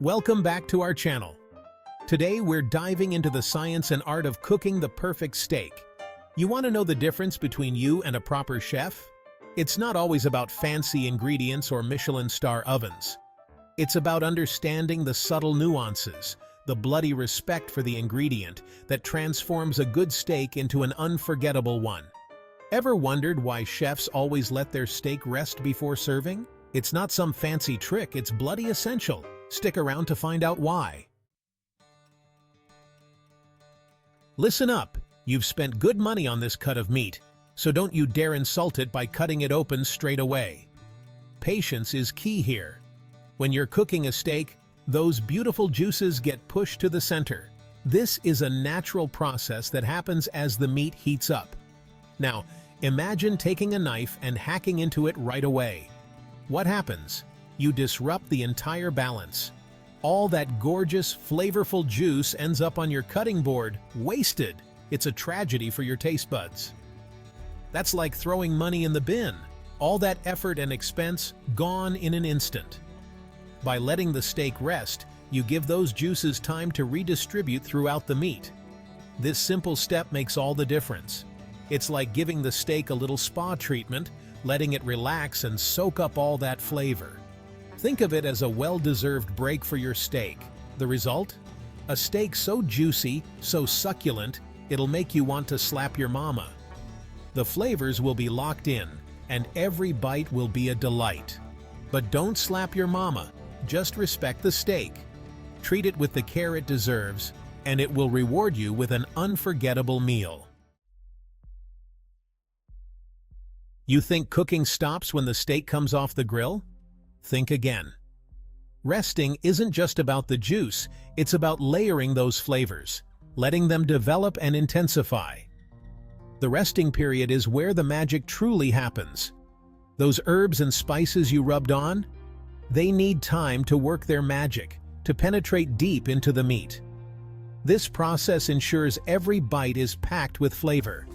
Welcome back to our channel. Today we're diving into the science and art of cooking the perfect steak. You want to know the difference between you and a proper chef? It's not always about fancy ingredients or Michelin star ovens. It's about understanding the subtle nuances, the bloody respect for the ingredient that transforms a good steak into an unforgettable one. Ever wondered why chefs always let their steak rest before serving? It's not some fancy trick, it's bloody essential. Stick around to find out why. Listen up, you've spent good money on this cut of meat, so don't you dare insult it by cutting it open straight away. Patience is key here. When you're cooking a steak, those beautiful juices get pushed to the center. This is a natural process that happens as the meat heats up. Now, imagine taking a knife and hacking into it right away. What happens? You disrupt the entire balance. All that gorgeous, flavorful juice ends up on your cutting board, wasted. It's a tragedy for your taste buds. That's like throwing money in the bin. All that effort and expense gone in an instant. By letting the steak rest, you give those juices time to redistribute throughout the meat. This simple step makes all the difference. It's like giving the steak a little spa treatment, letting it relax and soak up all that flavor. Think of it as a well-deserved break for your steak. The result? A steak so juicy, so succulent, it'll make you want to slap your mama. The flavors will be locked in, and every bite will be a delight. But don't slap your mama, just respect the steak. Treat it with the care it deserves, and it will reward you with an unforgettable meal. You think cooking stops when the steak comes off the grill? Think again. Resting isn't just about the juice, it's about layering those flavors, letting them develop and intensify. The resting period is where the magic truly happens. Those herbs and spices you rubbed on? They need time to work their magic, to penetrate deep into the meat. This process ensures every bite is packed with flavor.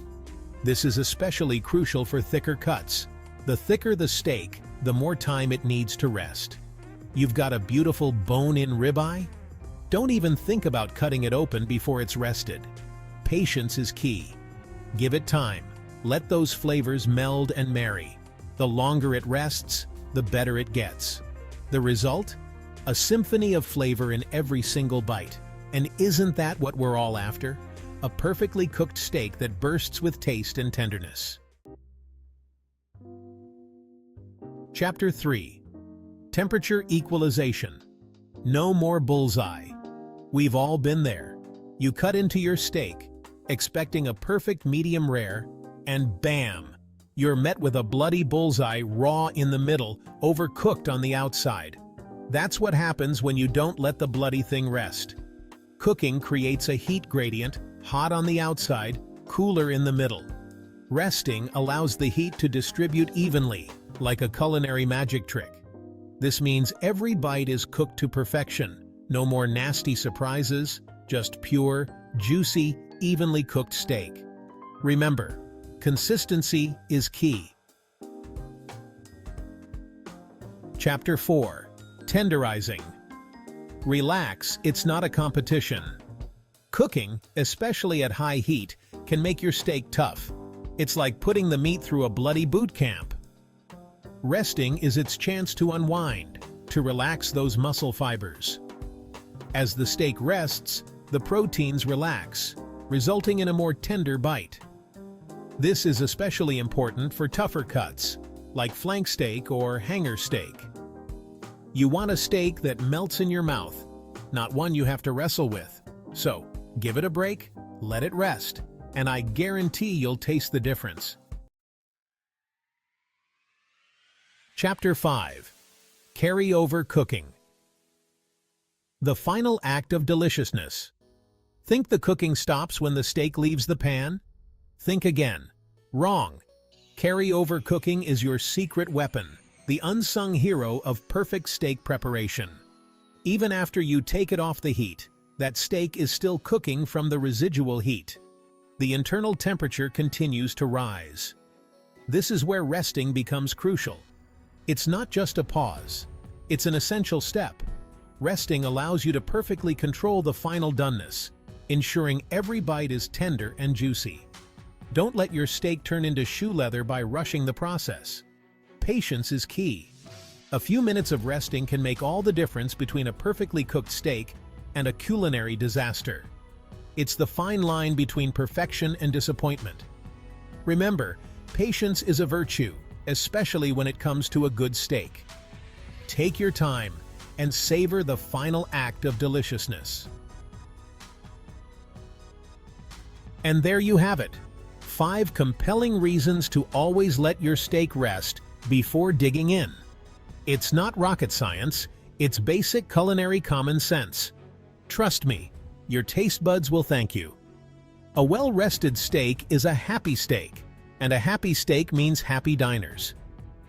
This is especially crucial for thicker cuts. The thicker the steak, the more time it needs to rest. You've got a beautiful bone-in ribeye? Don't even think about cutting it open before it's rested. Patience is key. Give it time. Let those flavors meld and marry. The longer it rests, the better it gets. The result? A symphony of flavor in every single bite. And isn't that what we're all after? A perfectly cooked steak that bursts with taste and tenderness. Chapter 3. Temperature Equalization. No more bullseye. We've all been there. You cut into your steak, expecting a perfect medium rare, and bam! You're met with a bloody bullseye raw in the middle, overcooked on the outside. That's what happens when you don't let the bloody thing rest. Cooking creates a heat gradient, hot on the outside, cooler in the middle. Resting allows the heat to distribute evenly, like a culinary magic trick. This means every bite is cooked to perfection. No more nasty surprises, just pure, juicy, evenly cooked steak. Remember, consistency is key. Chapter 4. Tenderizing. Relax, it's not a competition. Cooking, especially at high heat, can make your steak tough. It's like putting the meat through a bloody boot camp. Resting is its chance to unwind, to relax those muscle fibers. As the steak rests, the proteins relax, resulting in a more tender bite. This is especially important for tougher cuts, like flank steak or hanger steak. You want a steak that melts in your mouth, not one you have to wrestle with. So, give it a break, let it rest, and I guarantee you'll taste the difference. Chapter 5. Carry-over cooking. The final act of deliciousness. Think the cooking stops when the steak leaves the pan? Think again. Wrong. Carry-over cooking is your secret weapon, the unsung hero of perfect steak preparation. Even after you take it off the heat, that steak is still cooking from the residual heat. The internal temperature continues to rise. This is where resting becomes crucial. It's not just a pause. It's an essential step. Resting allows you to perfectly control the final doneness, ensuring every bite is tender and juicy. Don't let your steak turn into shoe leather by rushing the process. Patience is key. A few minutes of resting can make all the difference between a perfectly cooked steak and a culinary disaster. It's the fine line between perfection and disappointment. Remember, patience is a virtue, especially when it comes to a good steak. Take your time and savor the final act of deliciousness. And there you have it. 5 compelling reasons to always let your steak rest before digging in. It's not rocket science, it's basic culinary common sense. Trust me, your taste buds will thank you. A well-rested steak is a happy steak, and a happy steak means happy diners.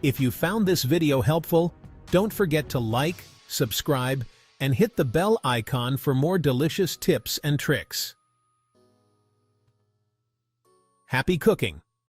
If you found this video helpful, don't forget to like, subscribe, and hit the bell icon for more delicious tips and tricks. Happy cooking!